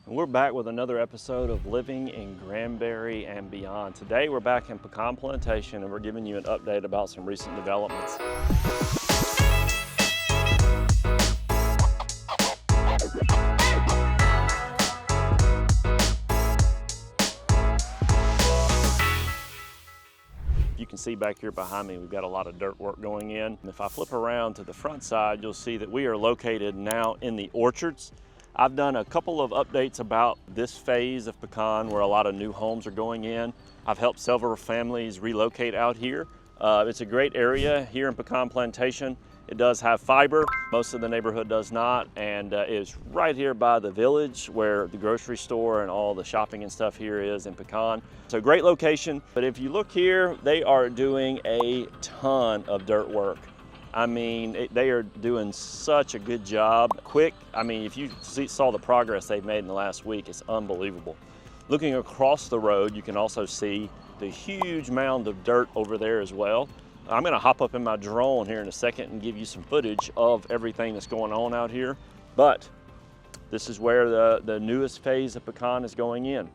And we're back with another episode of Living in Granbury and Beyond. Today we're back in Pecan Plantation and we're giving you an update about some recent developments. You can see back here behind me, we've got a lot of dirt work going in. And if I flip around to the front side, you'll see that we are located now in the orchards. I've done a couple of updates about this phase of Pecan where a lot of new homes are going in. I've helped several families relocate out here. It's a great area here in Pecan Plantation. It does have fiber. Most of the neighborhood does not, and it's right here by the village where the grocery store and all the shopping and stuff here is in Pecan. So great location, but if you look here, they are doing a ton of dirt work. I mean, they are doing such a good job. Quick, I mean, if you saw the progress they've made in the last week, it's unbelievable. Looking across the road, you can also see the huge mound of dirt over there as well. I'm gonna hop up in my drone here in a second and give you some footage of everything that's going on out here. But this is where the newest phase of Pecan is going in.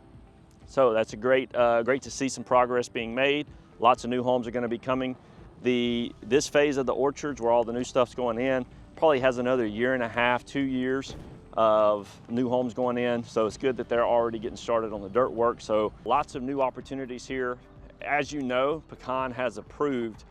So that's a great to see some progress being made. Lots of new homes are gonna be coming. This phase of the orchards where all the new stuff's going in probably has another year and a half, 2 years of new homes going in. So it's good that they're already getting started on the dirt work. So lots of new opportunities here. As you know, Pecan has approved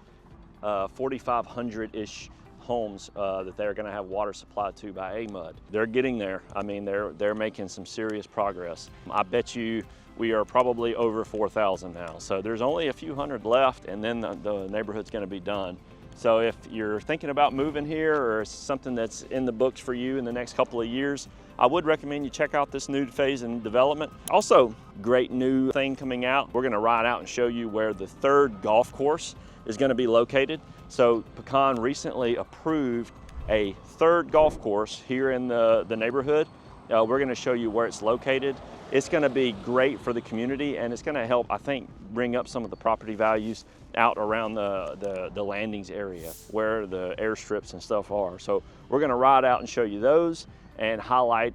4,500-ish homes that they're gonna have water supplied to by AMUD. They're getting there. I mean, they're making some serious progress. I bet you we are probably over 4,000 now. So there's only a few hundred left and then the neighborhood's gonna be done. So if you're thinking about moving here or something that's in the books for you in the next couple of years, I would recommend you check out this new phase in development. Also, great new thing coming out. We're gonna ride out and show you where the third golf course is gonna be located. So Pecan recently approved a third golf course here in the neighborhood. We're gonna show you where it's located. It's gonna be great for the community and it's gonna help, I think, bring up some of the property values out around the landings area where the airstrips and stuff are. So we're gonna ride out and show you those and highlight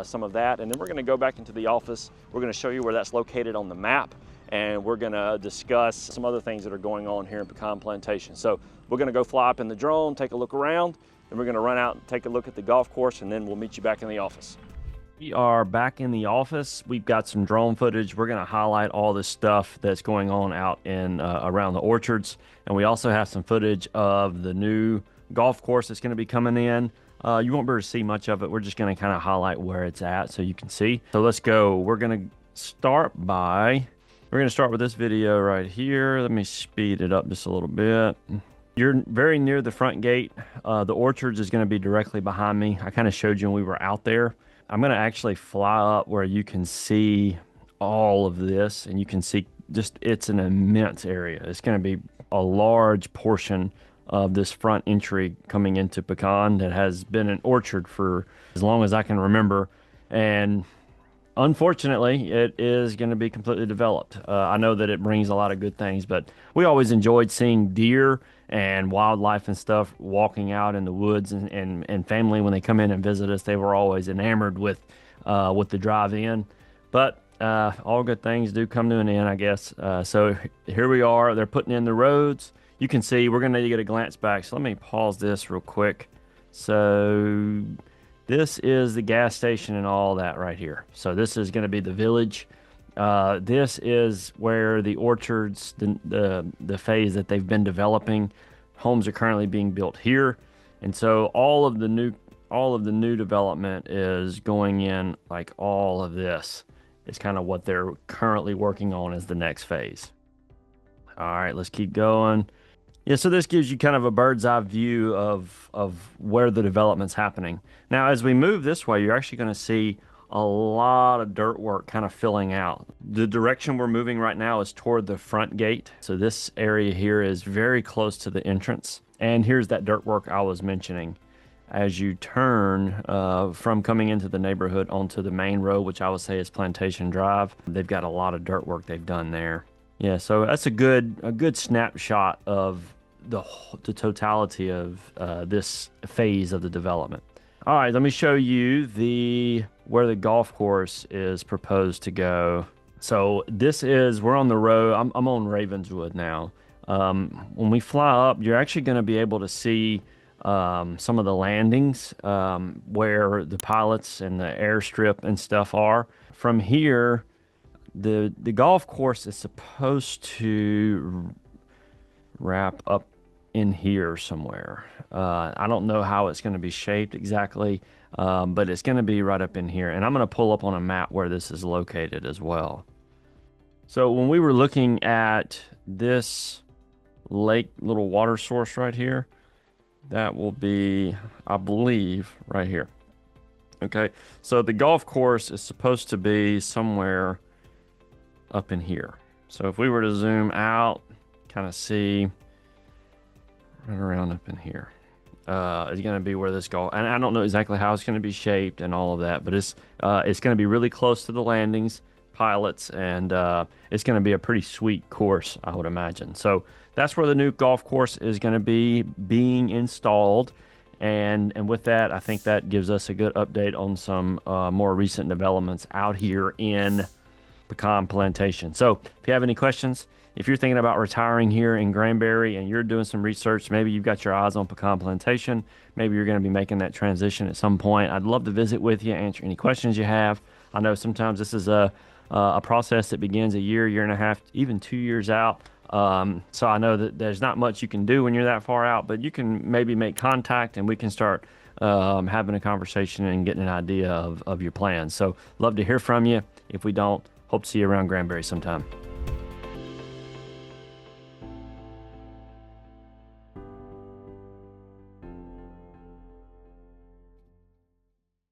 some of that. And then we're gonna go back into the office. We're gonna show you where that's located on the map and we're gonna discuss some other things that are going on here in Pecan Plantation. So we're gonna go fly up in the drone, take a look around, and we're gonna run out and take a look at the golf course and then we'll meet you back in the office. We are back in the office. We've got some drone footage. We're gonna highlight all this stuff that's going on out in around the orchards. And we also have some footage of the new golf course that's gonna be coming in. You won't be able to see much of it. We're just gonna kind of highlight where it's at so you can see. So let's go. We're gonna start with this video right here. Let me speed it up just a little bit. You're very near the front gate. The orchards is gonna be directly behind me. I kind of showed you when we were out there. I'm gonna actually fly up where you can see all of this and you can see just, it's an immense area. It's gonna be a large portion of this front entry coming into Pecan that has been an orchard for as long as I can remember. And unfortunately, it is going to be completely developed. I know that it brings a lot of good things, but we always enjoyed seeing deer and wildlife and stuff walking out in the woods, and family, when they come in and visit us, they were always enamored with the drive-in. But all good things do come to an end, I guess. So here we are. They're putting in the roads. You can see, we're going to get a glance back. So let me pause this real quick. So this is the gas station and all that right here. So this is going to be the village. This is where the orchards, the phase that they've been developing. Homes are currently being built here, and so all of the new development is going in. Like all of this is kind of what they're currently working on as the next phase. All right, let's keep going. Yeah, so this gives you kind of a bird's eye view of where the development's happening. Now, as we move this way, you're actually going to see a lot of dirt work kind of filling out. The direction we're moving right now is toward the front gate. So this area here is very close to the entrance. And here's that dirt work I was mentioning. As you turn from coming into the neighborhood onto the main road, which I would say is Plantation Drive, they've got a lot of dirt work they've done there. Yeah, so that's a good snapshot of the totality of this phase of the development. All right, let me show you where the golf course is proposed to go. So we're on the road. I'm on Ravenswood now. When we fly up, you're actually going to be able to see some of the landings where the pilots and the airstrip and stuff are. From here, the golf course is supposed to wrap up in here somewhere. I don't know how it's going to be shaped exactly, but it's going to be right up in here. And I'm going to pull up on a map where this is located as well. So when we were looking at this lake, little water source right here, that will be, I believe, right here. Okay, so the golf course is supposed to be somewhere up in here. So if we were to zoom out, kind of see right around up in here, is going to be where this golf, and I don't know exactly how it's going to be shaped and all of that, but it's going to be really close to the landings, pilots, and it's going to be a pretty sweet course, I would imagine. So that's where the new golf course is going to be being installed. And with that, I think that gives us a good update on some more recent developments out here in Pecan Plantation. So if you have any questions, if you're thinking about retiring here in Granbury and you're doing some research, maybe you've got your eyes on Pecan Plantation, maybe you're going to be making that transition at some point, I'd love to visit with you, answer any questions you have. I know sometimes this is a process that begins a year, year and a half, even 2 years out. So I know that there's not much you can do when you're that far out, but you can maybe make contact and we can start having a conversation and getting an idea of your plans. So love to hear from you. If we don't, hope to see you around Granbury sometime.